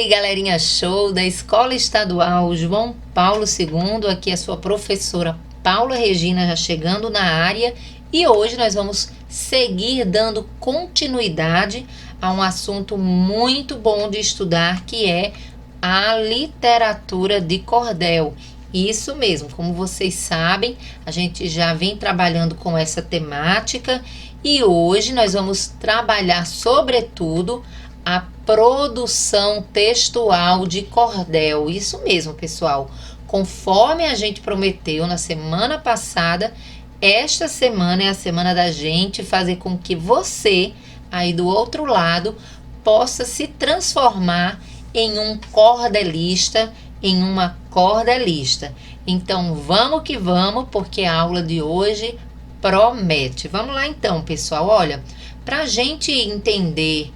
galerinha show da Escola Estadual João Paulo II, aqui é a sua professora Paula Regina já chegando na área, e hoje nós vamos seguir dando continuidade a um assunto muito bom de estudar, que é a literatura de cordel. Isso mesmo, como vocês sabem, a gente já vem trabalhando com essa temática e hoje nós vamos trabalhar sobretudo a produção textual de cordel. Isso mesmo, pessoal. Conforme a gente prometeu na semana passada, esta semana é a semana da gente fazer com que você, aí do outro lado, possa se transformar em um cordelista, em uma cordelista. Então, vamos que vamos, porque a aula de hoje promete. Vamos lá então, pessoal. Olha, para a gente entender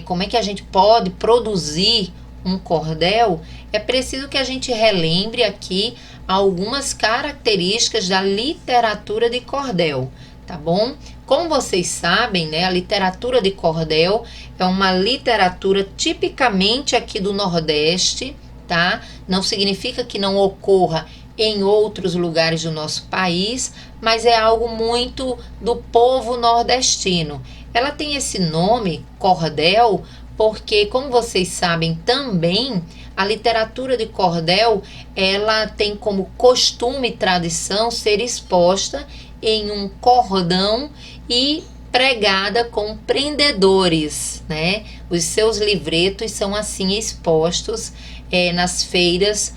como é que a gente pode produzir um cordel, é preciso que a gente relembre aqui algumas características da literatura de cordel, tá bom? Como vocês sabem, né, a literatura de cordel é uma literatura tipicamente aqui do Nordeste, tá? Não significa que não ocorra em outros lugares do nosso país, mas é algo muito do povo nordestino. Ela tem esse nome, cordel, porque, como vocês sabem também, a literatura de cordel, ela tem como costume e tradição ser exposta em um cordão e pregada com prendedores, né? Os seus livretos são assim expostos nas feiras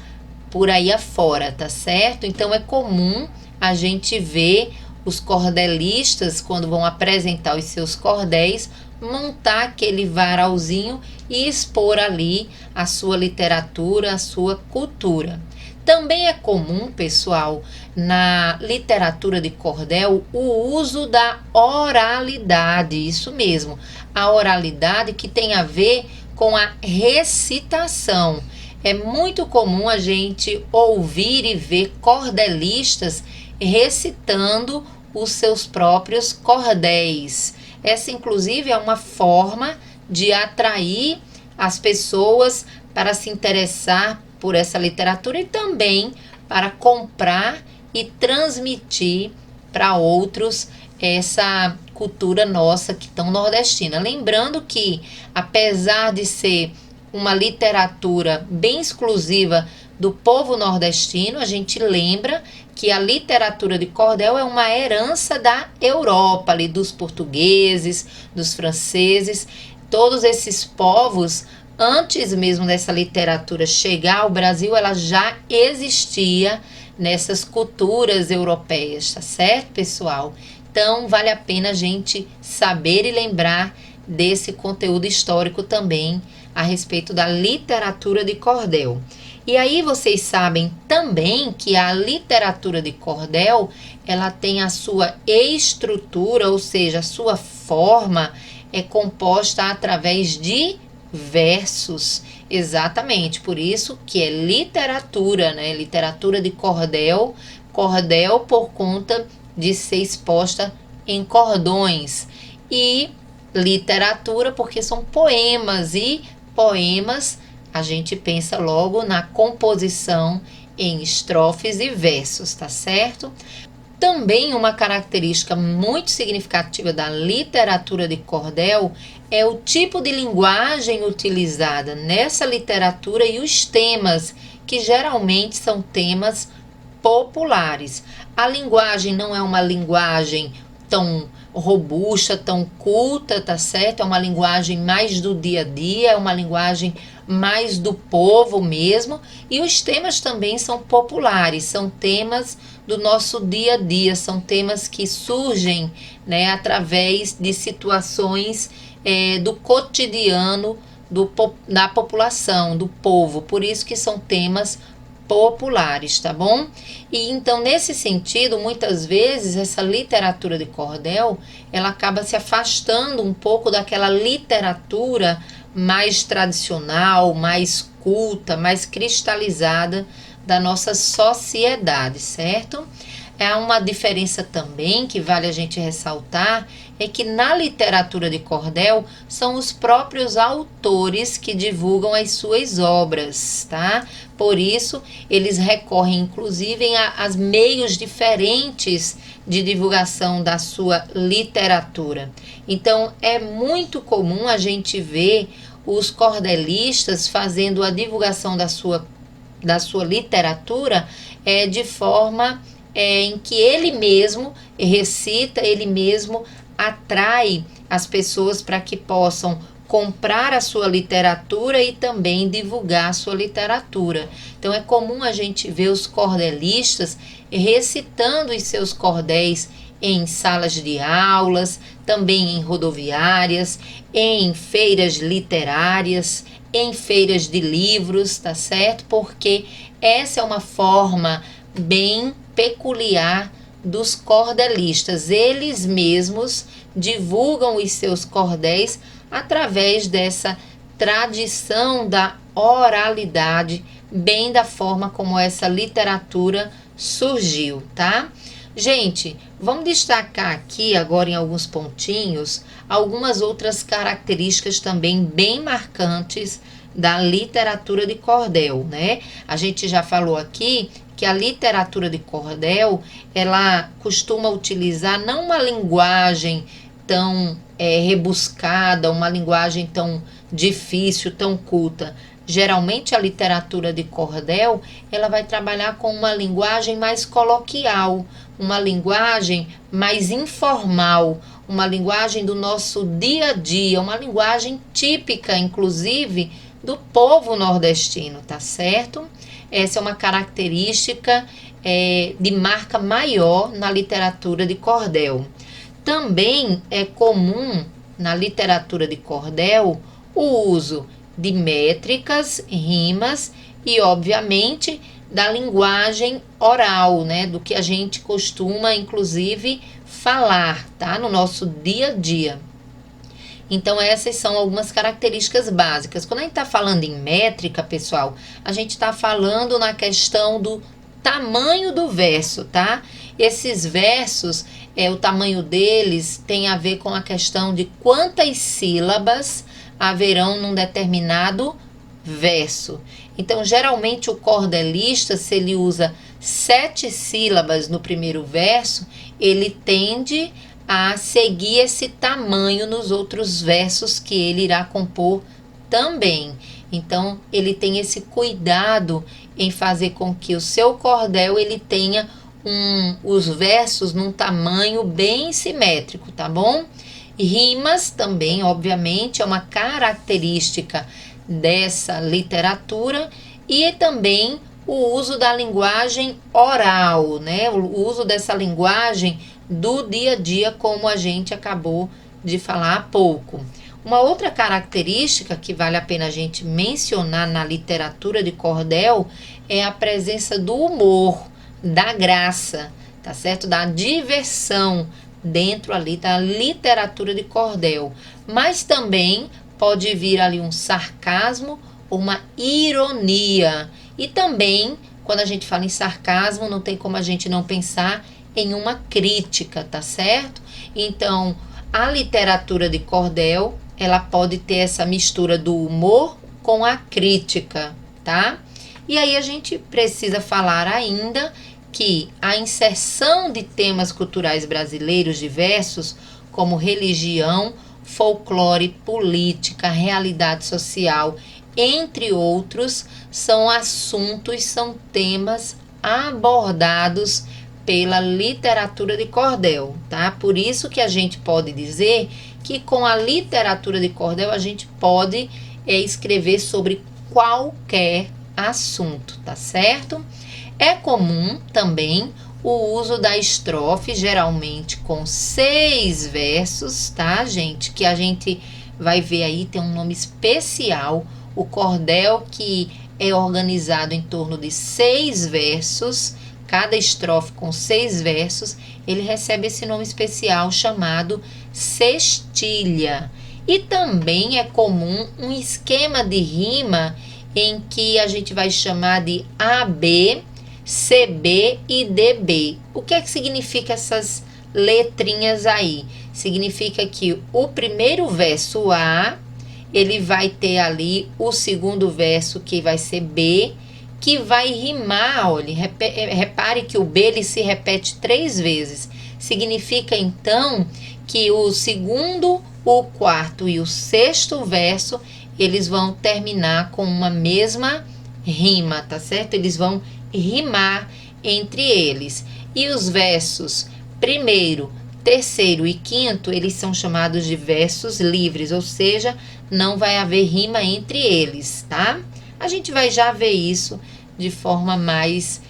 por aí afora, tá certo? Então é comum a gente ver os cordelistas, quando vão apresentar os seus cordéis, montar aquele varalzinho e expor ali a sua literatura, a sua cultura. Também é comum, pessoal, na literatura de cordel, o uso da oralidade, isso mesmo, a oralidade que tem a ver com a recitação. É muito comum a gente ouvir e ver cordelistas recitando os seus próprios cordéis. Essa, inclusive, é uma forma de atrair as pessoas para se interessar por essa literatura e também para comprar e transmitir para outros essa cultura nossa que tão nordestina. Lembrando que, apesar de ser uma literatura bem exclusiva do povo nordestino, a gente lembra que a literatura de cordel é uma herança da Europa, ali, dos portugueses, dos franceses. Todos esses povos, antes mesmo dessa literatura chegar ao Brasil, ela já existia nessas culturas europeias, tá certo, pessoal? Então, vale a pena a gente saber e lembrar desse conteúdo histórico também a respeito da literatura de cordel. E aí vocês sabem também que a literatura de cordel, ela tem a sua estrutura, ou seja, a sua forma é composta através de versos. Exatamente, por isso que é literatura, né? Literatura de cordel, cordel por conta de ser exposta em cordões. E literatura porque são poemas, e poemas a gente pensa logo na composição em estrofes e versos, tá certo? Também uma característica muito significativa da literatura de cordel é o tipo de linguagem utilizada nessa literatura e os temas, que geralmente são temas populares. A linguagem não é uma linguagem tão robusta, tão culta, tá certo? É uma linguagem mais do dia a dia, é uma linguagem mais do povo mesmo, e os temas também são populares, são temas do nosso dia a dia, são temas que surgem, né, através de situações do cotidiano da população, do povo, por isso que são temas populares, tá bom? E então, nesse sentido, muitas vezes essa literatura de cordel, ela acaba se afastando um pouco daquela literatura mais tradicional, mais culta, mais cristalizada da nossa sociedade, certo? Há uma diferença também que vale a gente ressaltar, é que na literatura de cordel são os próprios autores que divulgam as suas obras, tá? Por isso, eles recorrem inclusive a meios diferentes de divulgação da sua literatura. Então, é muito comum a gente ver os cordelistas fazendo a divulgação da sua literatura de forma em que ele mesmo recita, ele mesmo atrai as pessoas para que possam comprar a sua literatura e também divulgar a sua literatura. Então é comum a gente ver os cordelistas recitando os seus cordéis em salas de aulas, também em rodoviárias, em feiras literárias, em feiras de livros, tá certo? Porque essa é uma forma bem peculiar dos cordelistas. Eles mesmos divulgam os seus cordéis através dessa tradição da oralidade, bem da forma como essa literatura surgiu, tá? Gente, vamos destacar aqui agora em alguns pontinhos algumas outras características também bem marcantes da literatura de cordel, né? A gente já falou aqui que a literatura de cordel, ela costuma utilizar não uma linguagem tão rebuscada, uma linguagem tão difícil, tão culta. Geralmente a literatura de cordel, ela vai trabalhar com uma linguagem mais coloquial, uma linguagem mais informal, uma linguagem do nosso dia a dia, uma linguagem típica, inclusive, do povo nordestino, tá certo? Essa é uma característica de marca maior na literatura de cordel. Também é comum na literatura de cordel o uso de métricas, rimas e, obviamente, da linguagem oral, né? Do que a gente costuma, inclusive, falar, tá? No nosso dia a dia. Então, essas são algumas características básicas. Quando a gente está falando em métrica, pessoal, a gente está falando na questão do tamanho do verso, tá? Esses versos, o tamanho deles tem a ver com a questão de quantas sílabas haverão num determinado verso. Então, geralmente, o cordelista, se ele usa 7 sílabas no primeiro verso, ele tende a seguir esse tamanho nos outros versos que ele irá compor também. Então, ele tem esse cuidado em fazer com que o seu cordel ele tenha os versos num tamanho bem simétrico, tá bom? Rimas também, obviamente, é uma característica dessa literatura e também o uso da linguagem oral, né? O uso dessa linguagem do dia a dia, como a gente acabou de falar há pouco. Uma outra característica que vale a pena a gente mencionar na literatura de cordel é a presença do humor, da graça, tá certo? Da diversão dentro ali da literatura de cordel. Mas também pode vir ali um sarcasmo, uma ironia. E também, quando a gente fala em sarcasmo, não tem como a gente não pensar em uma crítica, tá certo? Então, a literatura de cordel, ela pode ter essa mistura do humor com a crítica, tá? E aí a gente precisa falar ainda que a inserção de temas culturais brasileiros diversos, como religião, folclore, política, realidade social, entre outros, são assuntos, são temas abordados pela literatura de cordel, tá? Por isso que a gente pode dizer que com a literatura de cordel a gente pode escrever sobre qualquer assunto, tá certo? É comum também o uso da estrofe, geralmente com 6 versos, tá, gente? Que a gente vai ver aí, tem um nome especial, o cordel que é organizado em torno de 6 versos, cada estrofe com 6 versos, ele recebe esse nome especial chamado cestilha. E também é comum um esquema de rima em que a gente vai chamar de AB, CB e DB. O que é que significa essas letrinhas aí? Significa que o primeiro verso A, ele vai ter ali o segundo verso, que vai ser B, que vai rimar. Olha, repare que o B ele se repete 3 vezes. Significa então que o segundo, o quarto e o sexto verso, eles vão terminar com uma mesma rima, tá certo? Eles vão rimar entre eles. E os versos primeiro, terceiro e quinto, eles são chamados de versos livres, ou seja, não vai haver rima entre eles, tá? A gente vai já ver isso de forma mais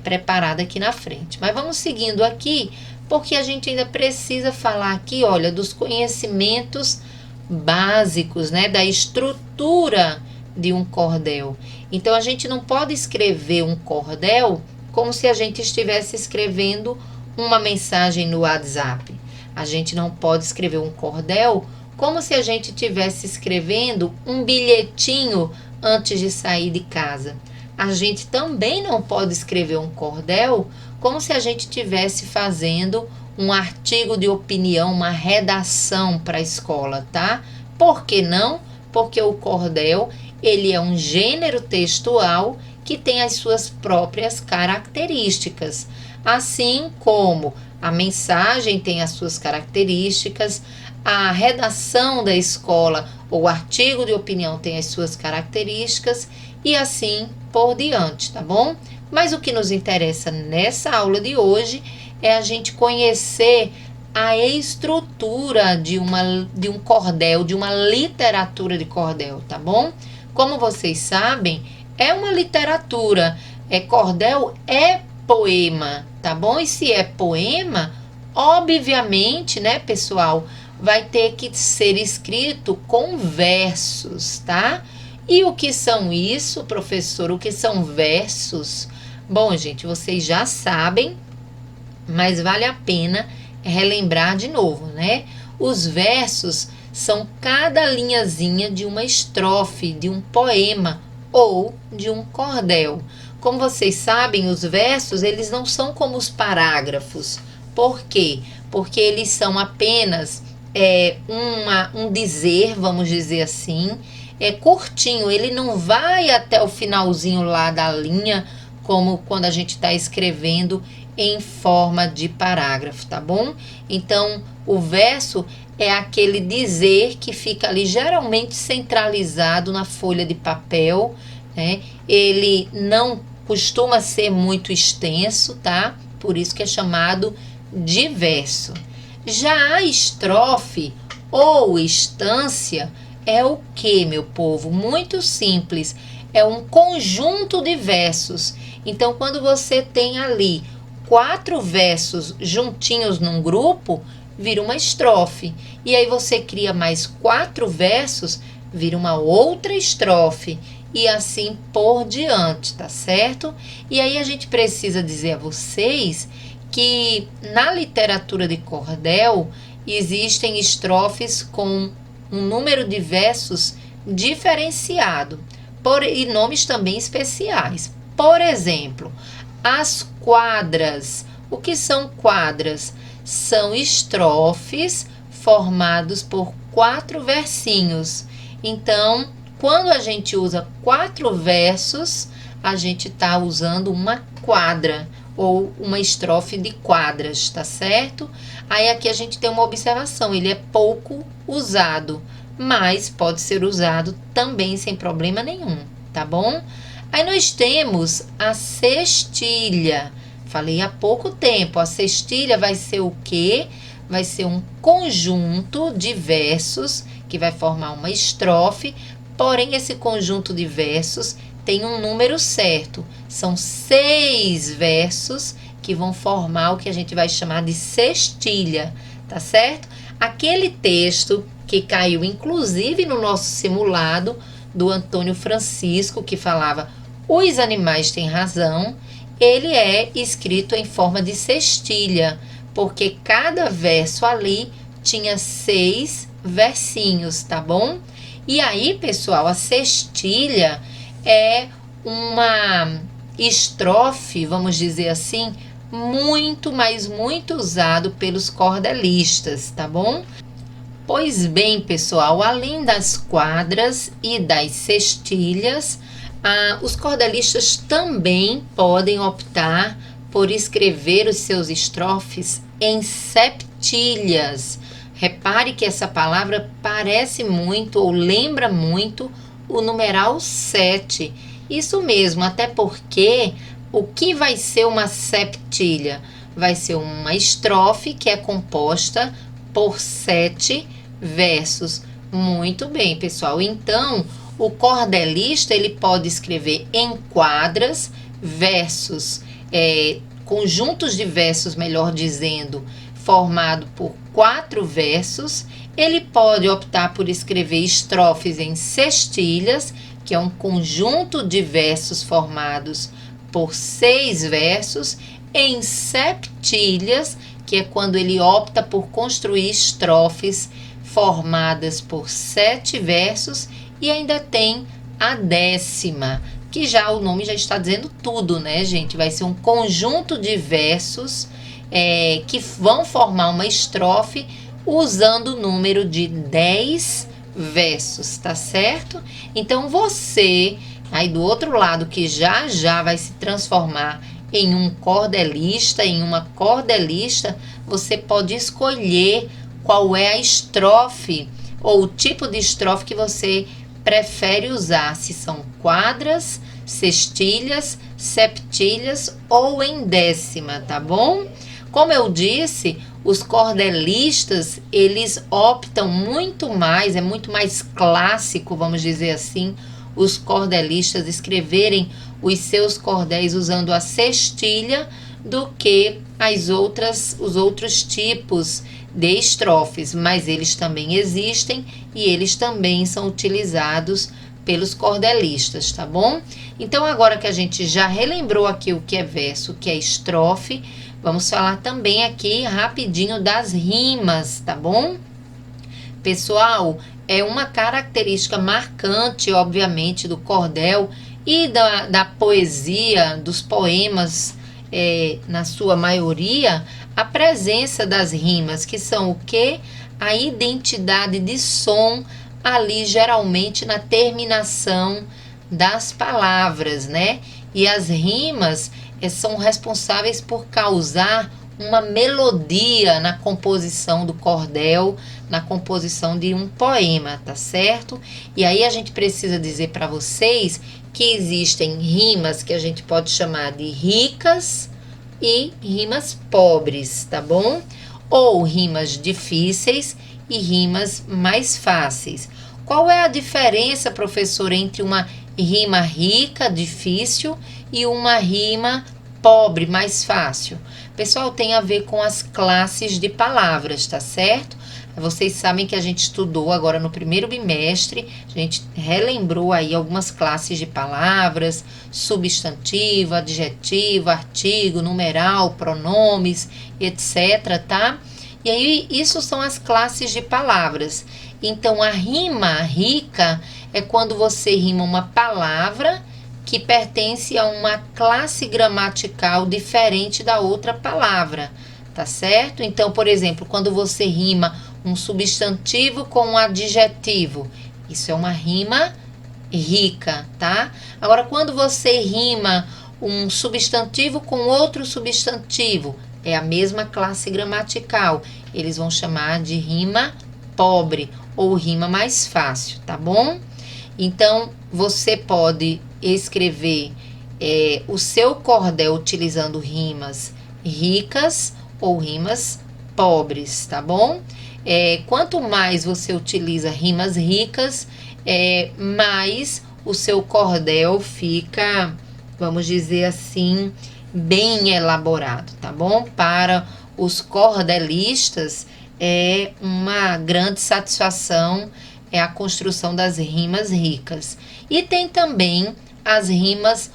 preparada aqui na frente. Mas vamos seguindo aqui, porque a gente ainda precisa falar aqui, olha, dos conhecimentos básicos, né, da estrutura de um cordel. Então, a gente não pode escrever um cordel como se a gente estivesse escrevendo uma mensagem no WhatsApp. A gente não pode escrever um cordel como se a gente estivesse escrevendo um bilhetinho antes de sair de casa. A gente também não pode escrever um cordel como se a gente estivesse fazendo um artigo de opinião, uma redação para a escola, tá? Por que não? Porque o cordel, ele é um gênero textual que tem as suas próprias características. Assim como a mensagem tem as suas características, a redação da escola ou o artigo de opinião tem as suas características e assim por diante, tá bom? Mas o que nos interessa nessa aula de hoje é a gente conhecer a estrutura de um cordel, de uma literatura de cordel, tá bom? Como vocês sabem, é uma literatura, cordel é poema, tá bom? E se é poema, obviamente, né, pessoal, vai ter que ser escrito com versos, tá? E o que são isso, professor? O que são versos? Bom, gente, vocês já sabem, mas vale a pena relembrar de novo, né? Os versos são cada linhazinha de uma estrofe, de um poema ou de um cordel. Como vocês sabem, os versos, eles não são como os parágrafos. Por quê? Porque eles são apenas um dizer, vamos dizer assim, curtinho, ele não vai até o finalzinho lá da linha, como quando a gente está escrevendo em forma de parágrafo, tá bom? Então, o verso é aquele dizer que fica ali geralmente centralizado na folha de papel, né? Ele não costuma ser muito extenso, tá? Por isso que é chamado de verso. Já a estrofe ou estância é o que, meu povo? Muito simples. É um conjunto de versos. Então, quando você tem ali 4 versos juntinhos num grupo, vira uma estrofe. E aí você cria mais 4 versos, vira uma outra estrofe. E assim por diante, tá certo? E aí a gente precisa dizer a vocês que na literatura de cordel existem estrofes com um número de versos diferenciado e nomes também especiais. Por exemplo, as quadras. O que são quadras? São estrofes formados por 4 versinhos. Então, quando a gente usa 4 versos, a gente está usando uma quadra ou uma estrofe de quadras, tá certo? Aí aqui a gente tem uma observação, ele é pouco usado, mas pode ser usado também sem problema nenhum, tá bom? Aí nós temos a cestilha. Falei há pouco tempo, a cestilha vai ser o quê? Vai ser um conjunto de versos que vai formar uma estrofe, porém esse conjunto de versos tem um número certo. São 6 versos que vão formar o que a gente vai chamar de cestilha, tá certo? Aquele texto que caiu inclusive no nosso simulado do Antônio Francisco, que falava "Os animais têm razão", ele é escrito em forma de cestilha, porque cada verso ali tinha 6 versinhos, tá bom? E aí, pessoal, a cestilha é estrofe, vamos dizer assim, muito, mas muito usado pelos cordelistas, tá bom? Pois bem, pessoal, além das quadras e das cestilhas, os cordelistas também podem optar por escrever os seus estrofes em septilhas. Repare que essa palavra parece muito ou lembra muito o numeral 7. Isso mesmo, até porque o que vai ser uma septilha? Vai ser uma estrofe que é composta por 7 versos. Muito bem, pessoal. Então, o cordelista ele pode escrever em quadras, versos, conjuntos de versos, melhor dizendo, formado por 4 versos. Ele pode optar por escrever estrofes em cestilhas, que é um conjunto de versos formados por 6 versos, em septilhas, que é quando ele opta por construir estrofes formadas por 7 versos, e ainda tem a 10ª, que já o nome já está dizendo tudo, né, gente? Vai ser um conjunto de versos que vão formar uma estrofe usando o número de 10 versos, tá certo? Então você, aí do outro lado, que já vai se transformar em um cordelista, em uma cordelista, você pode escolher qual é a estrofe ou o tipo de estrofe que você prefere usar, se são quadras, cestilhas, septilhas ou em 10ª, tá bom? Como eu disse, os cordelistas, eles optam muito mais, é muito mais clássico, vamos dizer assim, os cordelistas escreverem os seus cordéis usando a cestilha do que os outros tipos de estrofes, mas eles também existem e eles também são utilizados pelos cordelistas, tá bom? Então, agora que a gente já relembrou aqui o que é verso, o que é estrofe, vamos falar também aqui rapidinho das rimas, tá bom? Pessoal, é uma característica marcante, obviamente, do cordel e da poesia, dos poemas, na sua maioria, a presença das rimas, que são o quê? A identidade de som ali, geralmente, na terminação das palavras, né? E as rimas são responsáveis por causar uma melodia na composição do cordel, na composição de um poema, tá certo? E aí a gente precisa dizer para vocês que existem rimas que a gente pode chamar de ricas e rimas pobres, tá bom? Ou rimas difíceis e rimas mais fáceis. Qual é a diferença, professor, entre uma rima rica, difícil, e uma rima pobre, mais fácil? Pessoal, tem a ver com as classes de palavras, tá certo? Vocês sabem que a gente estudou agora no primeiro bimestre, a gente relembrou aí algumas classes de palavras, substantivo, adjetivo, artigo, numeral, pronomes, etc, tá? E aí, isso são as classes de palavras. Então, a rima rica é quando você rima uma palavra que pertence a uma classe gramatical diferente da outra palavra, tá certo? Então, por exemplo, quando você rima um substantivo com um adjetivo, isso é uma rima rica, tá? Agora, quando você rima um substantivo com outro substantivo, é a mesma classe gramatical, eles vão chamar de rima pobre ou rima mais fácil, tá bom? Então, você pode escrever o seu cordel utilizando rimas ricas ou rimas pobres, tá bom? Quanto mais você utiliza rimas ricas, mais o seu cordel fica, vamos dizer assim, bem elaborado, tá bom? Para os cordelistas, é uma grande satisfação a construção das rimas ricas. E tem também as rimas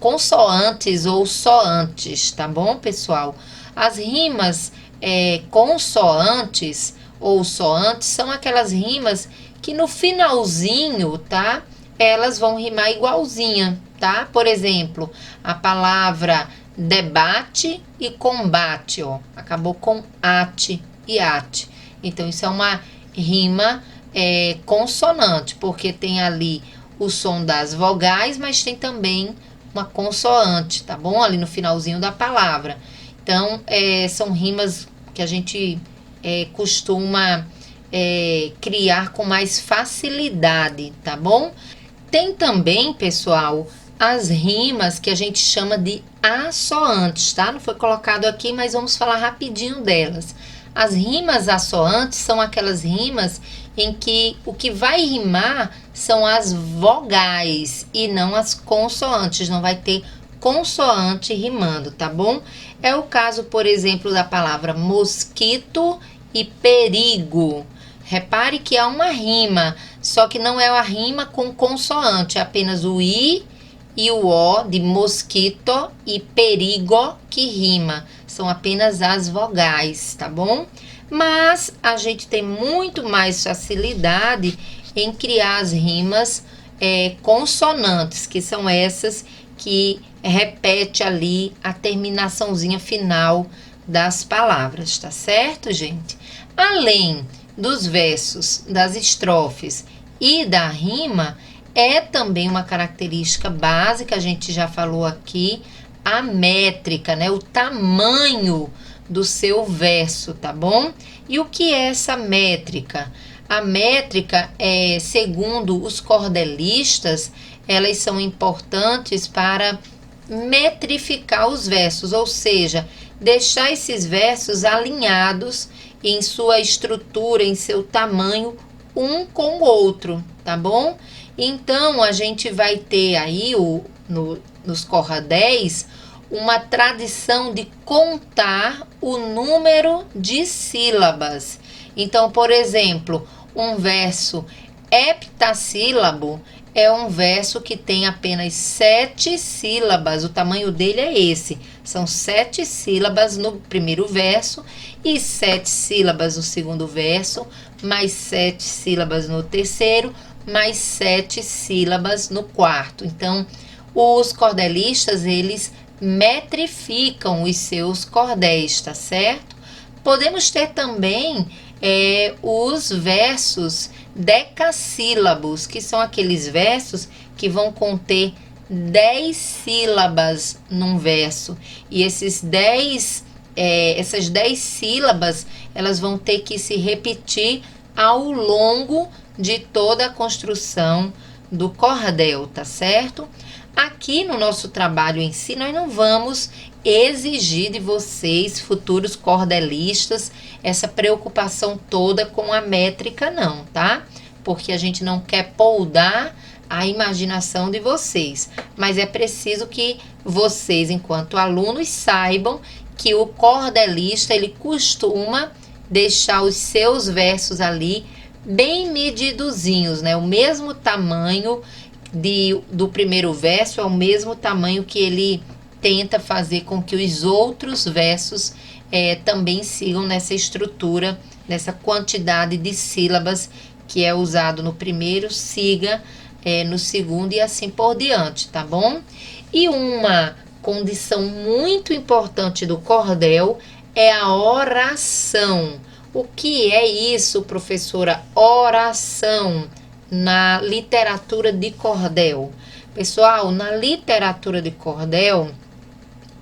consoantes ou soantes, tá bom, pessoal? As rimas consoantes ou soantes são aquelas rimas que no finalzinho, tá? Elas vão rimar igualzinha, tá? Por exemplo, a palavra debate e combate, ó, acabou com ate e ate. Então, isso é uma rima consonante, porque tem ali o som das vogais, mas tem também uma consoante, tá bom? Ali no finalzinho da palavra. Então, são rimas que a gente costuma criar com mais facilidade, tá bom? Tem também, pessoal, as rimas que a gente chama de assoantes, tá? Não foi colocado aqui, mas vamos falar rapidinho delas. As rimas assoantes são aquelas rimas em que o que vai rimar são as vogais e não as consoantes, não vai ter consoante rimando, tá bom? É o caso, por exemplo, da palavra mosquito e perigo. Repare que há uma rima, só que não é a rima com consoante, é apenas o i e o o de mosquito e perigo que rima. São apenas as vogais, tá bom? Mas a gente tem muito mais facilidade em criar as rimas consonantes, que são essas que repete ali a terminaçãozinha final das palavras, tá certo, gente? Além dos versos, das estrofes e da rima, é também uma característica básica, a gente já falou aqui, a métrica, né? O tamanho do seu verso, tá bom? E o que é essa métrica? A métrica, segundo os cordelistas, elas são importantes para metrificar os versos, ou seja, deixar esses versos alinhados em sua estrutura, em seu tamanho, um com o outro, tá bom? Então, a gente vai ter aí, nos cordéis, uma tradição de contar o número de sílabas. Então, por exemplo, um verso heptassílabo é um verso que tem apenas 7 sílabas, o tamanho dele é esse. São 7 sílabas no primeiro verso e 7 sílabas no segundo verso, mais 7 sílabas no terceiro, mais 7 sílabas no quarto. Então, os cordelistas, eles metrificam os seus cordéis, tá certo? Podemos ter também os versos decassílabos, que são aqueles versos que vão conter 10 sílabas num verso. E essas 10 sílabas, elas vão ter que se repetir ao longo de toda a construção do cordel, tá certo? Aqui no nosso trabalho em si, nós não vamos exigir de vocês, futuros cordelistas, essa preocupação toda com a métrica não, tá? Porque a gente não quer poldar a imaginação de vocês, mas é preciso que vocês, enquanto alunos, saibam que o cordelista, ele costuma deixar os seus versos ali bem medidozinhos, né? O mesmo tamanho do primeiro verso é o mesmo tamanho que ele tenta fazer com que os outros versos também sigam nessa estrutura, nessa quantidade de sílabas que é usado no primeiro, siga no segundo e assim por diante, tá bom? E uma condição muito importante do cordel é a oração. O que é isso, professora? Oração na literatura de cordel. Pessoal, na literatura de cordel,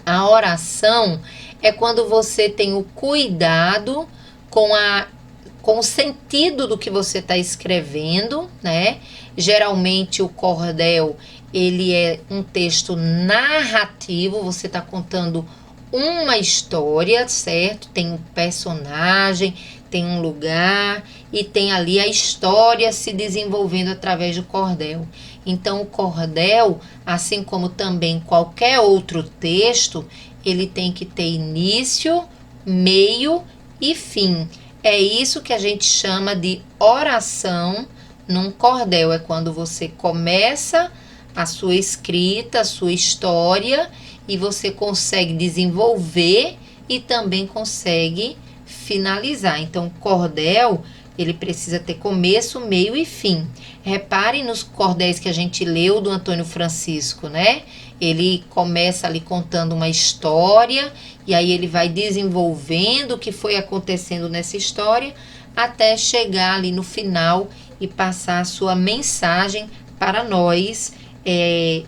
a oração é quando você tem o cuidado com o sentido do que você está escrevendo, né? Geralmente o cordel, ele é um texto narrativo, você está contando uma história, certo? Tem um personagem, tem um lugar e tem ali a história se desenvolvendo através do cordel. Então, o cordel, assim como também qualquer outro texto, ele tem que ter início, meio e fim. É isso que a gente chama de oração num cordel. É quando você começa a sua escrita, a sua história, e você consegue desenvolver e também consegue finalizar. Então, cordel ele precisa ter começo, meio e fim. Reparem nos cordéis que a gente leu do Antônio Francisco, né? Ele começa ali contando uma história e aí ele vai desenvolvendo o que foi acontecendo nessa história até chegar ali no final e passar a sua mensagem para nós,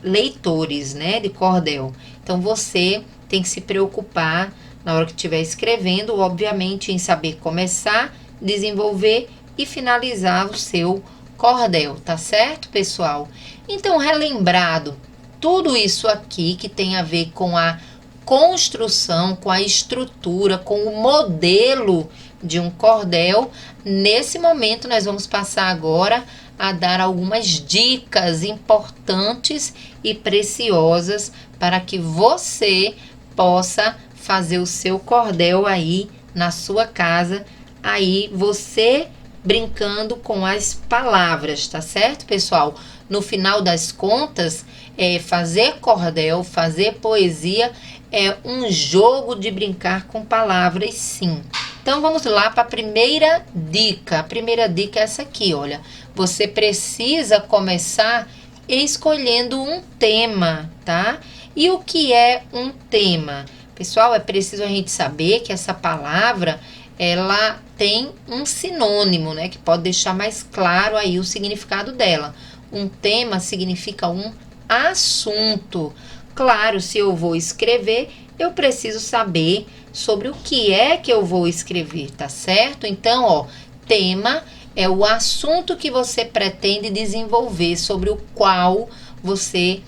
leitores, né, de cordel. Então você tem que se preocupar na hora que estiver escrevendo, obviamente, em saber começar, desenvolver e finalizar o seu cordel, tá certo, pessoal? Então, relembrado tudo isso aqui que tem a ver com a construção, com a estrutura, com o modelo de um cordel, nesse momento nós vamos passar agora a dar algumas dicas importantes e preciosas para que você possa fazer o seu cordel aí na sua casa, aí você brincando com as palavras, tá certo, pessoal? No final das contas, fazer cordel, fazer poesia é um jogo de brincar com palavras, sim. Então vamos lá para a primeira dica. A primeira dica é essa aqui, olha. Você precisa começar escolhendo um tema, tá? E o que é um tema? Pessoal, é preciso a gente saber que essa palavra, ela tem um sinônimo, né? Que pode deixar mais claro aí o significado dela. Um tema significa um assunto. Claro, se eu vou escrever, eu preciso saber sobre o que é que eu vou escrever, tá certo? Então, ó, tema é o assunto que você pretende desenvolver, sobre o qual você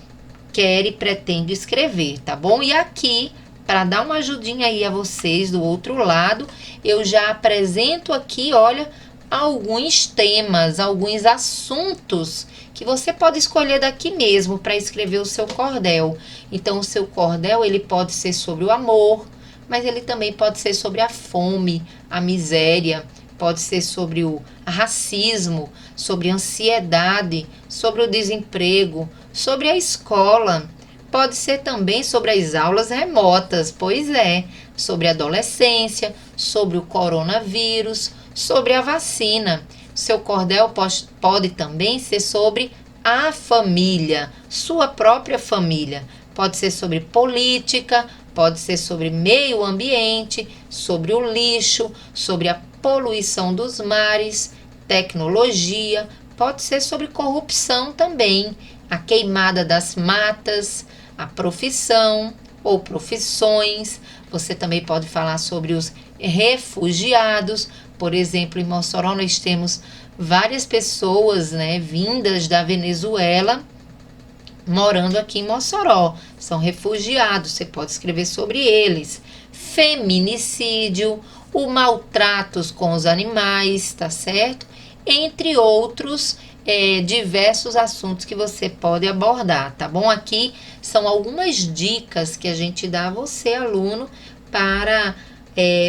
quer e pretende escrever, tá bom? E aqui, para dar uma ajudinha aí a vocês do outro lado, eu já apresento aqui, olha, alguns temas, alguns assuntos que você pode escolher daqui mesmo para escrever o seu cordel. Então, o seu cordel, ele pode ser sobre o amor, mas ele também pode ser sobre a fome, a miséria, pode ser sobre o racismo, sobre a ansiedade, sobre o desemprego, sobre a escola. Pode ser também sobre as aulas remotas, pois é, sobre a adolescência, sobre o coronavírus, sobre a vacina. Seu cordel pode também ser sobre a família, sua própria família. Pode ser sobre política, pode ser sobre meio ambiente, sobre o lixo, sobre a poluição dos mares, tecnologia, pode ser sobre corrupção também, a queimada das matas, a profissão ou profissões. Você também pode falar sobre os refugiados. Por exemplo, em Mossoró nós temos várias pessoas, né, vindas da Venezuela, morando aqui em Mossoró. São refugiados, você pode escrever sobre eles. Feminicídio, o maltratos com os animais, tá certo? Entre outros diversos assuntos que você pode abordar, tá bom? Aqui são algumas dicas que a gente dá a você, aluno, para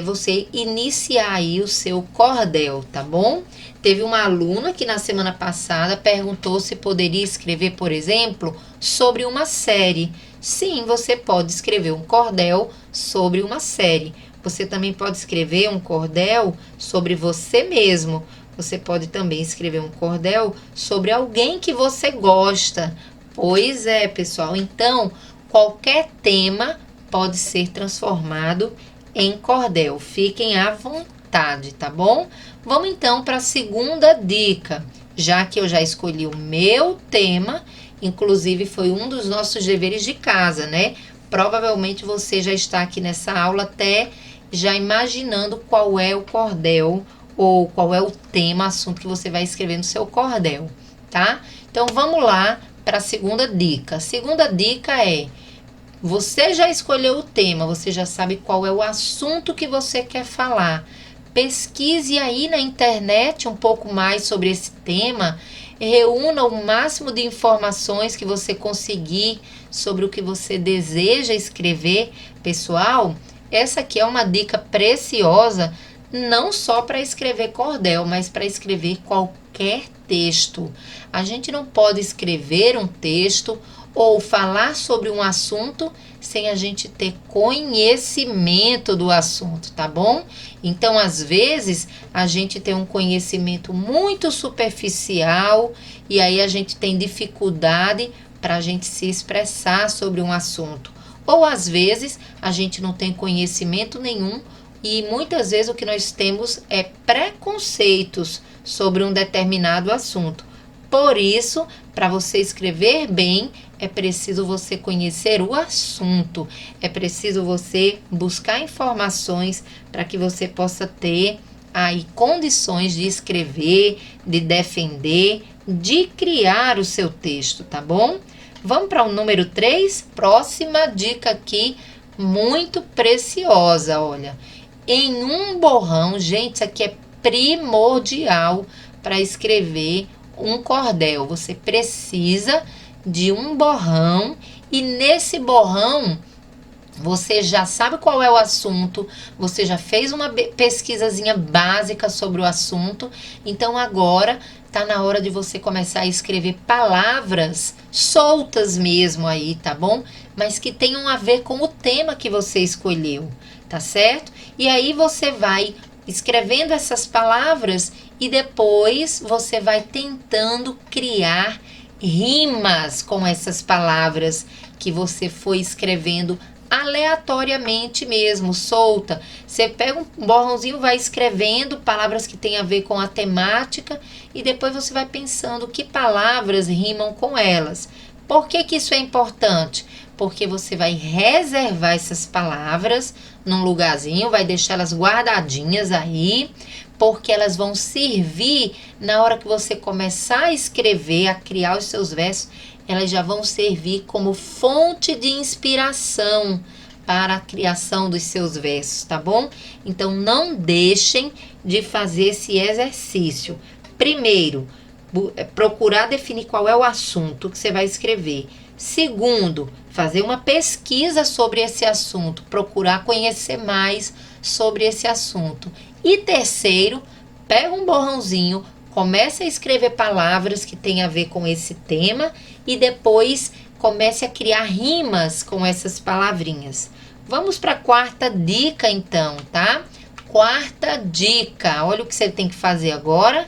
você iniciar aí o seu cordel, tá bom? Teve uma aluna que na semana passada perguntou se poderia escrever, por exemplo, sobre uma série. Sim, você pode escrever um cordel sobre uma série. Você também pode escrever um cordel sobre você mesmo. Você pode também escrever um cordel sobre alguém que você gosta. Pois é, pessoal. Então, qualquer tema pode ser transformado em cordel. Fiquem à vontade, tá bom? Vamos então para a segunda dica. Já que eu já escolhi o meu tema, inclusive foi um dos nossos deveres de casa, né? Provavelmente você já está aqui nessa aula até já imaginando qual é o cordel ou qual é o tema, assunto que você vai escrever no seu cordel, tá? Então vamos lá para a segunda dica. A segunda dica é: você já escolheu o tema, você já sabe qual é o assunto que você quer falar. Pesquise aí na internet um pouco mais sobre esse tema, reúna o máximo de informações que você conseguir sobre o que você deseja escrever. Pessoal, essa aqui é uma dica preciosa, não só para escrever cordel, mas para escrever qualquer texto. A gente não pode escrever um texto ou falar sobre um assunto sem a gente ter conhecimento do assunto, tá bom? Então, às vezes, a gente tem um conhecimento muito superficial e aí a gente tem dificuldade para a gente se expressar sobre um assunto. Ou, às vezes, a gente não tem conhecimento nenhum e muitas vezes o que nós temos é preconceitos sobre um determinado assunto. Por isso, para você escrever bem, é preciso você conhecer o assunto, é preciso você buscar informações para que você possa ter aí condições de escrever, de defender, de criar o seu texto, tá bom? Vamos para o número 3, próxima dica aqui, muito preciosa, olha. Em um borrão, gente, isso aqui é primordial para escrever um cordel. Você precisa de um borrão e nesse borrão você já sabe qual é o assunto, você já fez uma pesquisazinha básica sobre o assunto, então agora tá na hora de você começar a escrever palavras soltas mesmo aí, tá bom? Mas que tenham a ver com o tema que você escolheu, tá certo? E aí você vai escrevendo essas palavras e depois você vai tentando criar rimas com essas palavras que você foi escrevendo aleatoriamente mesmo, solta. Você pega um borrãozinho, vai escrevendo palavras que tem a ver com a temática e depois você vai pensando que palavras rimam com elas. Por que que isso é importante? Porque você vai reservar essas palavras num lugarzinho, vai deixar elas guardadinhas aí, porque elas vão servir na hora que você começar a escrever, a criar os seus versos, elas já vão servir como fonte de inspiração para a criação dos seus versos, tá bom? Então, não deixem de fazer esse exercício. Primeiro, procurar definir qual é o assunto que você vai escrever. Segundo, fazer uma pesquisa sobre esse assunto, procurar conhecer mais sobre esse assunto. E terceiro, pega um borrãozinho, comece a escrever palavras que têm a ver com esse tema e depois comece a criar rimas com essas palavrinhas. Vamos para a quarta dica então, tá? Quarta dica, olha o que você tem que fazer agora.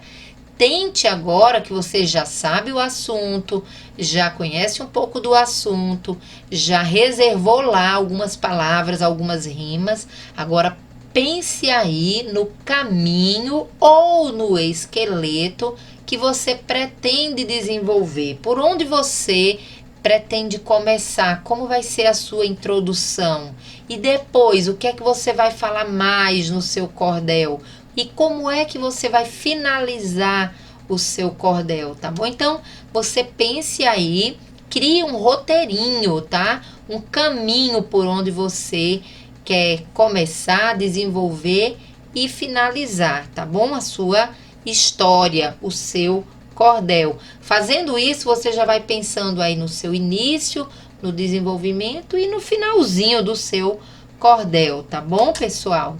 Tente agora que você já sabe o assunto, já conhece um pouco do assunto, já reservou lá algumas palavras, algumas rimas. Agora pense aí no caminho ou no esqueleto que você pretende desenvolver. Por onde você pretende começar? Como vai ser a sua introdução? E depois, o que é que você vai falar mais no seu cordel? E como é que você vai finalizar o seu cordel, tá bom? Então, você pense aí, crie um roteirinho, tá? Um caminho por onde você quer começar, desenvolver e finalizar, tá bom? A sua história, o seu cordel. Fazendo isso, você já vai pensando aí no seu início, no desenvolvimento e no finalzinho do seu cordel, tá bom, pessoal?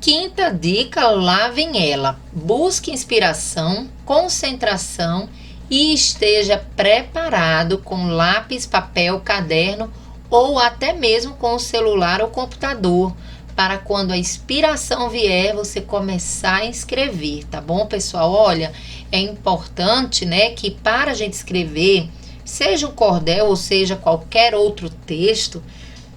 Quinta dica, lá vem ela. Busque inspiração, concentração e esteja preparado com lápis, papel, caderno ou até mesmo com o celular ou computador, para quando a inspiração vier, você começar a escrever, tá bom, pessoal? Olha, é importante, né, que para a gente escrever, seja um cordel ou seja qualquer outro texto,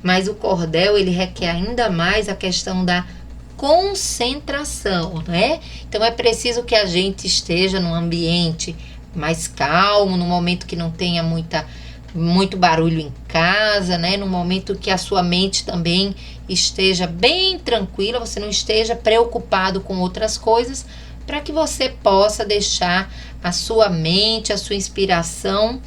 mas o cordel, ele requer ainda mais a questão da concentração, né? Então, é preciso que a gente esteja num ambiente mais calmo, num momento que não tenha muito barulho em casa, né? No momento que a sua mente também esteja bem tranquila, você não esteja preocupado com outras coisas, para que você possa deixar a sua mente, a sua inspiração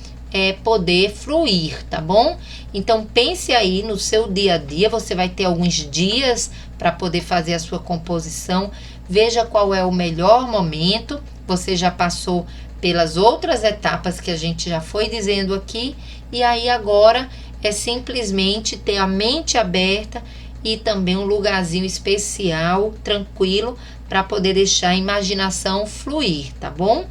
poder fluir, tá bom? Então pense aí no seu dia a dia, você vai ter alguns dias para poder fazer a sua composição, veja qual é o melhor momento, você já passou pelas outras etapas que a gente já foi dizendo aqui, e aí agora é simplesmente ter a mente aberta e também um lugarzinho especial, tranquilo, para poder deixar a imaginação fluir, tá bom?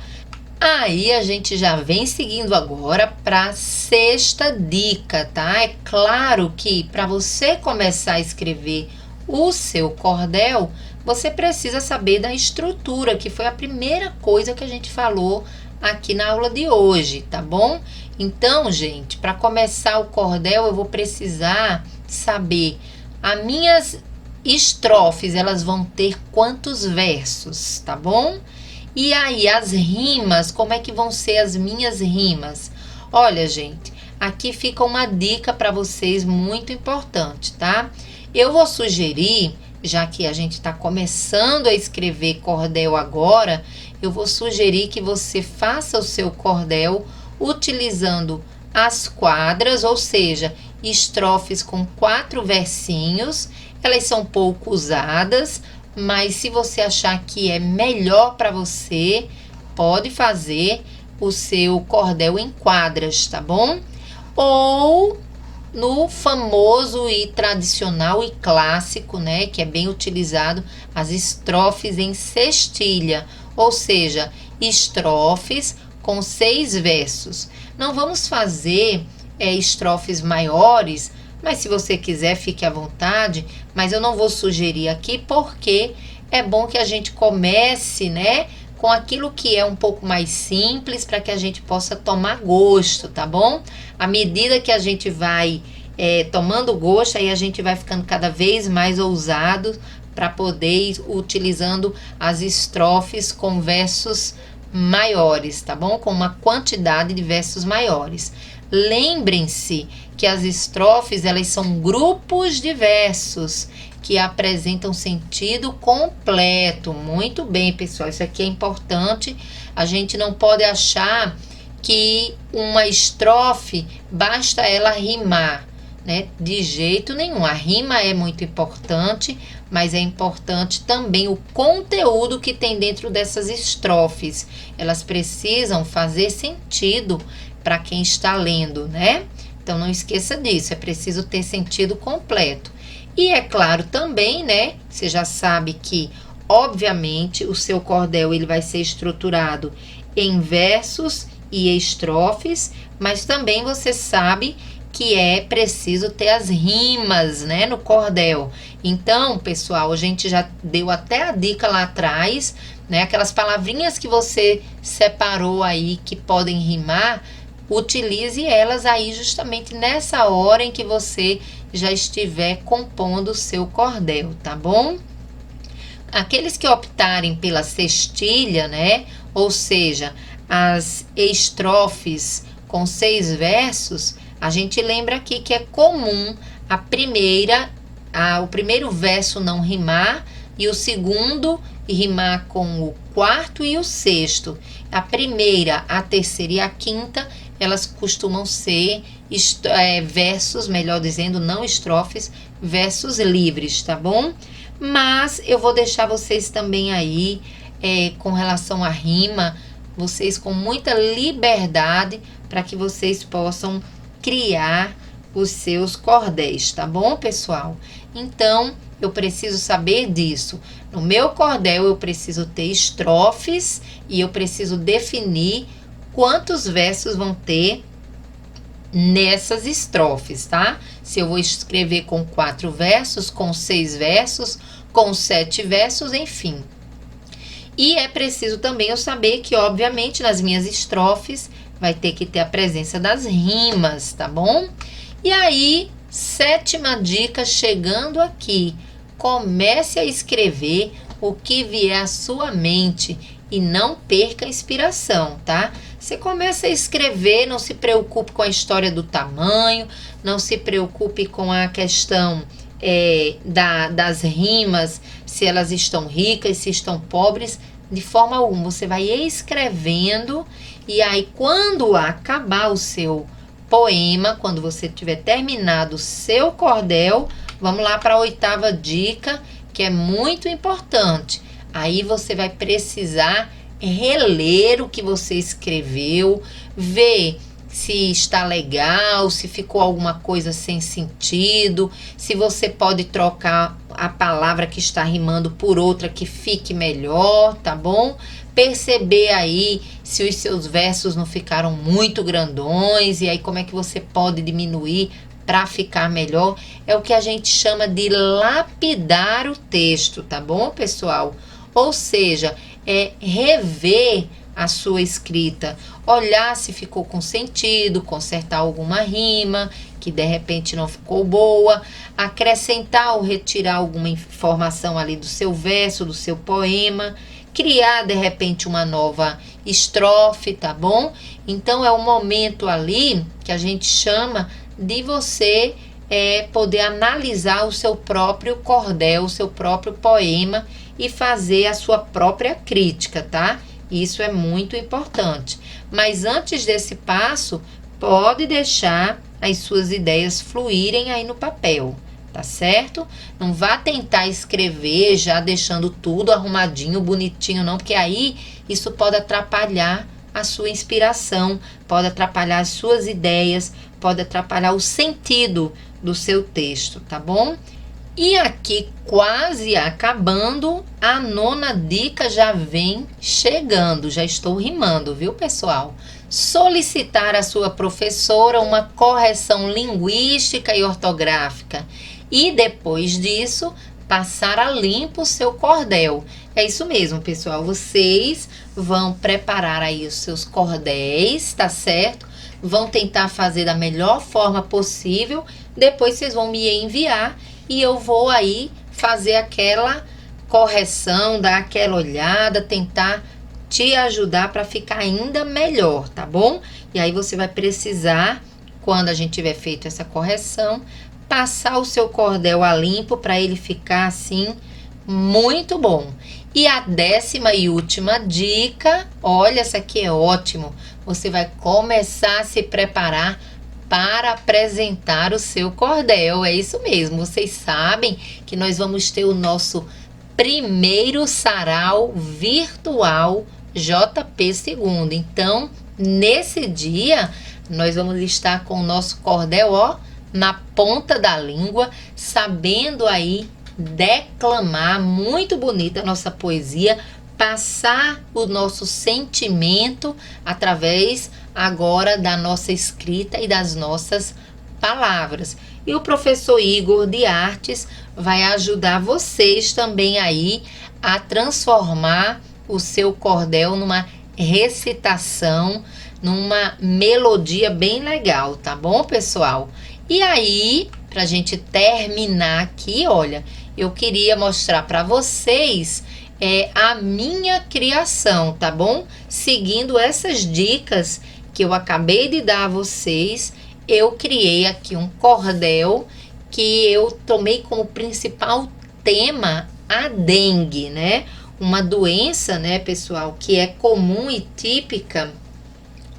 Aí a gente já vem seguindo agora para a sexta dica, tá? É claro que para você começar a escrever o seu cordel, você precisa saber da estrutura, que foi a primeira coisa que a gente falou aqui na aula de hoje, tá bom? Então, gente, para começar o cordel, eu vou precisar saber as minhas estrofes, elas vão ter quantos versos, tá bom? E aí, as rimas, como é que vão ser as minhas rimas? Olha, gente, aqui fica uma dica para vocês muito importante, tá? Eu vou sugerir, já que a gente está começando a escrever cordel agora, eu vou sugerir que você faça o seu cordel utilizando as quadras, ou seja, estrofes com 4 versinhos. Elas são pouco usadas, mas se você achar que é melhor para você, pode fazer o seu cordel em quadras, tá bom? Ou no famoso e tradicional e clássico, né, que é bem utilizado, as estrofes em cestilha, ou seja, estrofes com 6 versos. Não vamos fazer estrofes maiores, mas se você quiser, fique à vontade, mas eu não vou sugerir aqui porque é bom que a gente comece, né, com aquilo que é um pouco mais simples para que a gente possa tomar gosto, tá bom? À medida que a gente vai tomando gosto, aí a gente vai ficando cada vez mais ousado para poder ir utilizando as estrofes com versos maiores, tá bom? Com uma quantidade de versos maiores. Lembrem-se que as estrofes, elas são grupos de versos que apresentam sentido completo. Muito bem, pessoal, isso aqui é importante. A gente não pode achar que uma estrofe basta ela rimar, né? De jeito nenhum. A rima é muito importante, mas é importante também o conteúdo que tem dentro dessas estrofes. Elas precisam fazer sentido para quem está lendo, né? Então não esqueça disso, é preciso ter sentido completo. E é claro também, né? Você já sabe que, obviamente, o seu cordel ele vai ser estruturado em versos e estrofes, mas também você sabe que é preciso ter as rimas, né, no cordel. Então, pessoal, a gente já deu até a dica lá atrás, né? Aquelas palavrinhas que você separou aí que podem rimar, utilize elas aí justamente nessa hora em que você já estiver compondo o seu cordel, tá bom? Aqueles que optarem pela cestilha, né? Ou seja, as estrofes com 6 versos, a gente lembra aqui que é comum o primeiro verso não rimar e o segundo rimar com o quarto e o sexto. A primeira, a terceira e a quinta, elas costumam ser versos, melhor dizendo, não estrofes, versos livres, tá bom? Mas eu vou deixar vocês também aí, com relação à rima, vocês com muita liberdade para que vocês possam criar os seus cordéis, tá bom, pessoal? Então, eu preciso saber disso. No meu cordel, eu preciso ter estrofes e eu preciso definir quantos versos vão ter nessas estrofes, tá? Se eu vou escrever com 4 versos, com 6 versos, com 7 versos, enfim. E é preciso também eu saber que, obviamente, nas minhas estrofes vai ter que ter a presença das rimas, tá bom? E aí, 7ª dica chegando aqui. Comece a escrever o que vier à sua mente e não perca a inspiração, tá? Você começa a escrever, não se preocupe com a história do tamanho, não se preocupe com a questão das rimas, se elas estão ricas, se estão pobres, de forma alguma. Você vai escrevendo e aí quando acabar o seu poema, quando você tiver terminado o seu cordel, vamos lá para a 8ª dica, que é muito importante. Aí você vai precisar reler o que você escreveu, ver se está legal, se ficou alguma coisa sem sentido, se você pode trocar a palavra que está rimando por outra que fique melhor, tá bom? Perceber aí se os seus versos não ficaram muito grandões e aí como é que você pode diminuir para ficar melhor. É o que a gente chama de lapidar o texto, tá bom, pessoal? Ou seja, é rever a sua escrita, olhar se ficou com sentido, consertar alguma rima que de repente não ficou boa, acrescentar ou retirar alguma informação ali do seu verso, do seu poema, criar de repente uma nova estrofe, tá bom? Então é o momento ali que a gente chama de você poder analisar o seu próprio cordel, o seu próprio poema e fazer a sua própria crítica, tá? Isso é muito importante. Mas antes desse passo, pode deixar as suas ideias fluírem aí no papel, tá certo? Não vá tentar escrever já deixando tudo arrumadinho, bonitinho, não, porque aí isso pode atrapalhar a sua inspiração, pode atrapalhar as suas ideias, pode atrapalhar o sentido do seu texto, tá bom? E aqui, quase acabando, a 9ª dica já vem chegando, já estou rimando, viu, pessoal? Solicitar à sua professora uma correção linguística e ortográfica e depois disso, passar a limpo o seu cordel. É isso mesmo, pessoal, vocês vão preparar aí os seus cordéis, tá certo? Vão tentar fazer da melhor forma possível, depois vocês vão me enviar e eu vou aí fazer aquela correção, dar aquela olhada, tentar te ajudar para ficar ainda melhor, tá bom? E aí você vai precisar, quando a gente tiver feito essa correção, passar o seu cordel a limpo para ele ficar assim muito bom. E a 10ª e última dica, olha, essa aqui é ótimo. Você vai começar a se preparar para apresentar o seu cordel. É isso mesmo, vocês sabem que nós vamos ter o nosso primeiro sarau virtual JP2. Então, nesse dia, nós vamos estar com o nosso cordel, ó, na ponta da língua, sabendo aí declamar muito bonita a nossa poesia, passar o nosso sentimento através agora da nossa escrita e das nossas palavras. E o professor Igor de Artes vai ajudar vocês também aí a transformar o seu cordel numa recitação, numa melodia bem legal, tá bom, pessoal? E aí, pra gente terminar aqui, olha, eu queria mostrar para vocês a minha criação, tá bom? Seguindo essas dicas que eu acabei de dar a vocês, eu criei aqui um cordel que eu tomei como principal tema a dengue, né? Uma doença, né, pessoal, que é comum e típica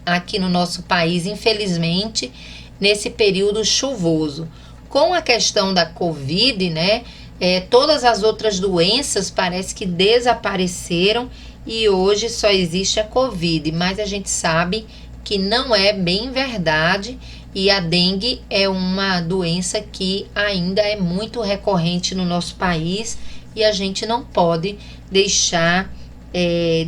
aqui no nosso país, infelizmente, nesse período chuvoso. Com a questão da Covid, né, todas as outras doenças parece que desapareceram e hoje só existe a Covid, mas a gente sabe que não é bem verdade e a dengue é uma doença que ainda é muito recorrente no nosso país e a gente não pode deixar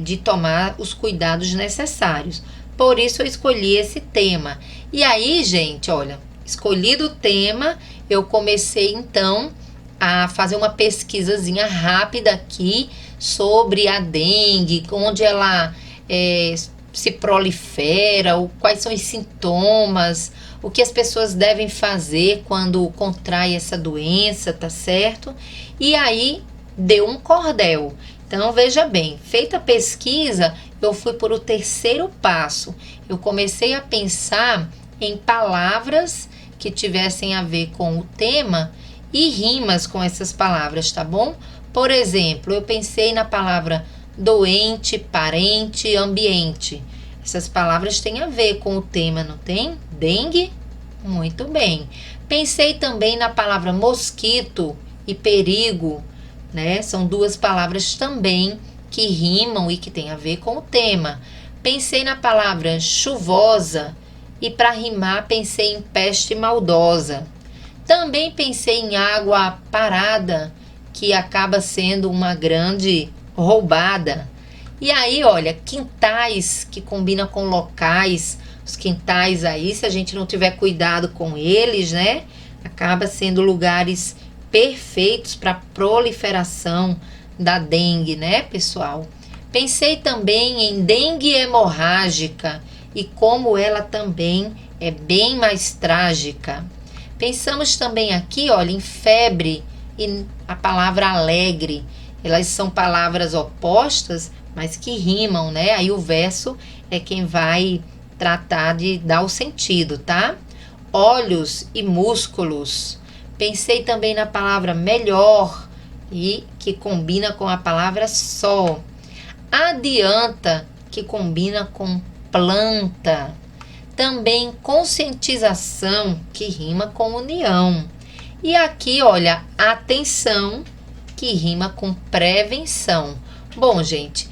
de tomar os cuidados necessários. Por isso eu escolhi esse tema. E aí, gente, olha, escolhido o tema, eu comecei então a fazer uma pesquisazinha rápida aqui sobre a dengue, onde ela se prolifera, quais são os sintomas, o que as pessoas devem fazer quando contrai essa doença, tá certo? E aí deu um cordel. Então, veja bem, feita a pesquisa, eu fui por o terceiro passo. Eu comecei a pensar em palavras que tivessem a ver com o tema e rimas com essas palavras, tá bom? Por exemplo, eu pensei na palavra doente, parente, ambiente. Essas palavras têm a ver com o tema, não tem? Dengue? Muito bem. Pensei também na palavra mosquito e perigo, né? São duas palavras também que rimam e que têm a ver com o tema. Pensei na palavra chuvosa e para rimar pensei em peste maldosa. Também pensei em água parada que acaba sendo uma grande roubada. E aí, olha, quintais que combina com locais, os quintais aí, se a gente não tiver cuidado com eles, né, acaba sendo lugares perfeitos para proliferação da dengue, né, pessoal? Pensei também em dengue hemorrágica e como ela também é bem mais trágica. Pensamos também aqui, olha, em febre e a palavra alegre. Elas são palavras opostas, mas que rimam, né? Aí o verso é quem vai tratar de dar o sentido, tá? Olhos e músculos. Pensei também na palavra melhor e que combina com a palavra só. Adianta, que combina com planta. Também conscientização, que rima com união. E aqui, olha, atenção, que rima com prevenção. Bom, gente,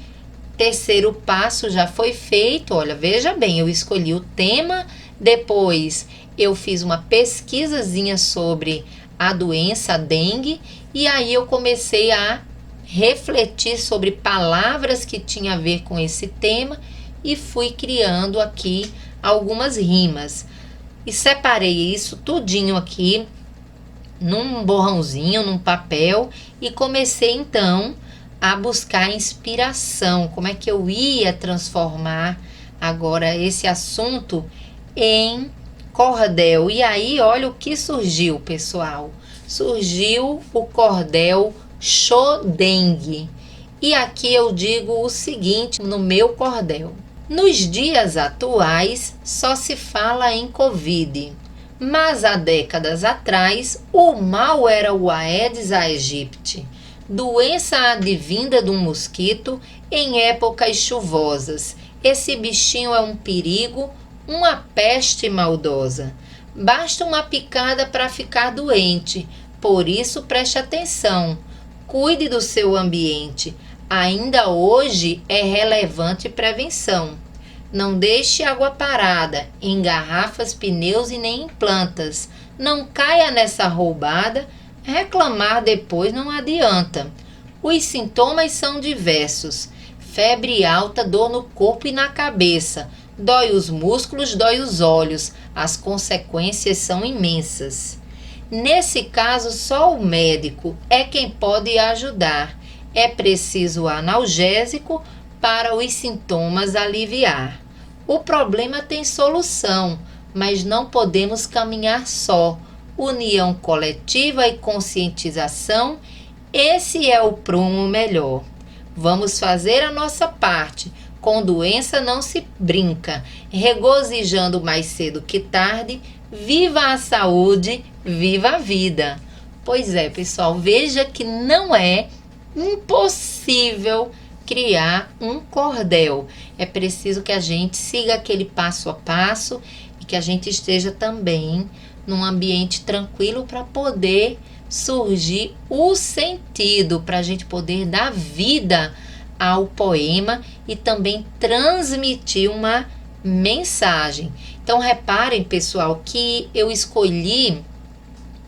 terceiro passo já foi feito. Olha, veja bem, eu escolhi o tema, depois eu fiz uma pesquisazinha sobre a doença, a dengue, e aí eu comecei a refletir sobre palavras que tinham a ver com esse tema e fui criando aqui algumas rimas. E separei isso tudinho aqui num borrãozinho, num papel, e comecei então a buscar inspiração, como é que eu ia transformar agora esse assunto em cordel. E aí, olha o que surgiu, pessoal. Surgiu o cordel Xodengue. E aqui eu digo o seguinte no meu cordel. Nos dias atuais só se fala em Covid, mas há décadas atrás o mal era o Aedes aegypti, doença advinda de um mosquito em épocas chuvosas. Esse bichinho é um perigo, uma peste maldosa. Basta uma picada para ficar doente, por isso preste atenção. Cuide do seu ambiente. Ainda hoje é relevante prevenção. Não deixe água parada em garrafas, pneus e nem em plantas. Não caia nessa roubada. Reclamar depois não adianta. Os sintomas são diversos. Febre alta, dor no corpo e na cabeça. Dói os músculos, dói os olhos. As consequências são imensas. Nesse caso, só o médico é quem pode ajudar. É preciso analgésico para os sintomas aliviar. O problema tem solução, mas não podemos caminhar só. União coletiva e conscientização, esse é o prumo melhor. Vamos fazer a nossa parte. Com doença não se brinca. Regozijando mais cedo que tarde, viva a saúde, viva a vida. Pois é, pessoal, veja que não é impossível criar um cordel. É preciso que a gente siga aquele passo a passo e que a gente esteja também num ambiente tranquilo para poder surgir o sentido, para a gente poder dar vida ao poema e também transmitir uma mensagem. Então reparem, pessoal, que eu escolhi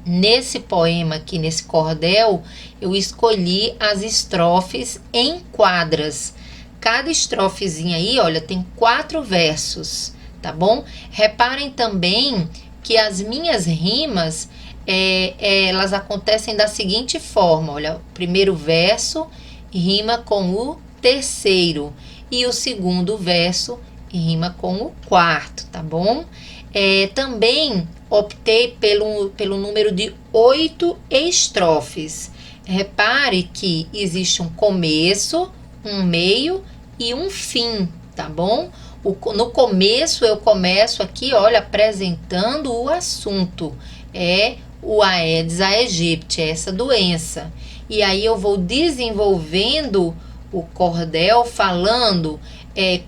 nesse poema aqui, nesse cordel, eu escolhi as estrofes em quadras. Cada estrofezinha aí, olha, tem 4 versos, tá bom? Reparem também que as minhas rimas, elas acontecem da seguinte forma, olha, o primeiro verso rima com o terceiro e o segundo verso rima com o quarto, tá bom? Também optei pelo número de 8 estrofes. Repare que existe um começo, um meio e um fim, tá bom? No começo eu começo aqui, olha, apresentando o assunto. É o Aedes aegypti, essa doença. E aí eu vou desenvolvendo o cordel falando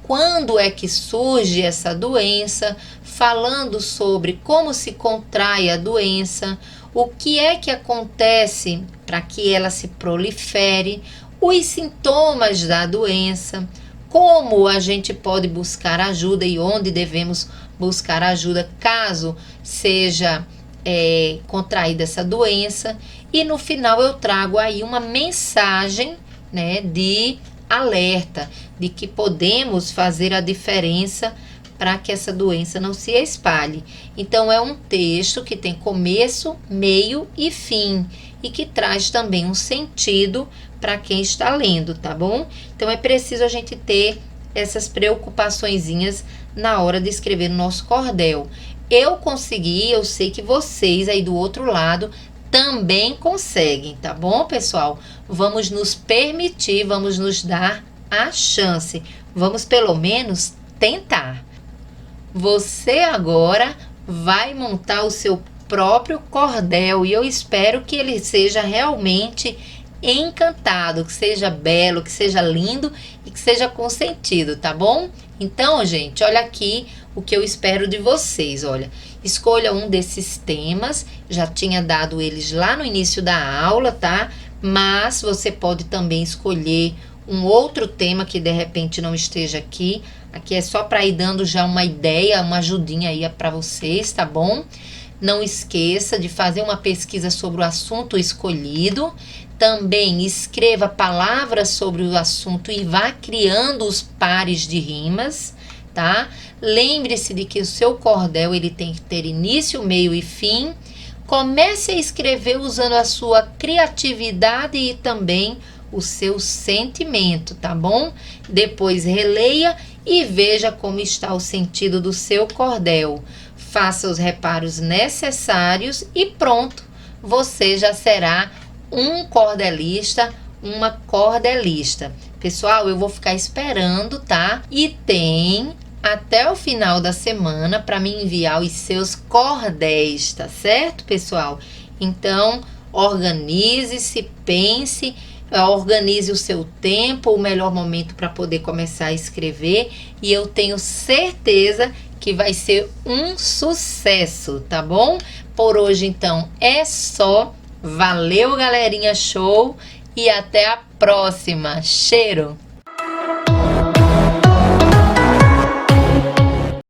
quando é que surge essa doença, falando sobre como se contrai a doença, o que é que acontece para que ela se prolifere, os sintomas da doença, como a gente pode buscar ajuda e onde devemos buscar ajuda caso seja contraída essa doença. e no final eu trago aí uma mensagem, né, de alerta, de que podemos fazer a diferença para que essa doença não se espalhe. Então é um texto que tem começo, meio e fim e que traz também um sentido para quem está lendo, tá bom? Então é preciso a gente ter essas preocupaçõezinhas na hora de escrever no nosso cordel. Eu consegui, eu sei que vocês aí do outro lado também conseguem, tá bom, pessoal? Vamos nos permitir, vamos nos dar a chance. Vamos pelo menos tentar. Você agora vai montar o seu próprio cordel e eu espero que ele seja realmente encantado, que seja belo, que seja lindo e que seja com sentido, tá bom? Então, gente, olha aqui o que eu espero de vocês, olha. Escolha um desses temas, já tinha dado eles lá no início da aula, tá? Mas você pode também escolher um outro tema que de repente não esteja aqui. Aqui é só para ir dando já uma ideia, uma ajudinha aí para vocês, tá bom? Não esqueça de fazer uma pesquisa sobre o assunto escolhido. Também escreva palavras sobre o assunto e vá criando os pares de rimas, tá? Lembre-se de que o seu cordel ele tem que ter início, meio e fim. Comece a escrever usando a sua criatividade e também o seu sentimento, tá bom? Depois releia e veja como está o sentido do seu cordel. Faça os reparos necessários e pronto, você já será um cordelista, uma cordelista. Pessoal, eu vou ficar esperando, tá? E tem até o final da semana para me enviar os seus cordéis, tá certo, pessoal? Então, organize-se, pense, organize o seu tempo, o melhor momento para poder começar a escrever, e eu tenho certeza que vai ser um sucesso, tá bom? Por hoje, então, é só. Valeu, galerinha, show, e até a próxima. Cheiro!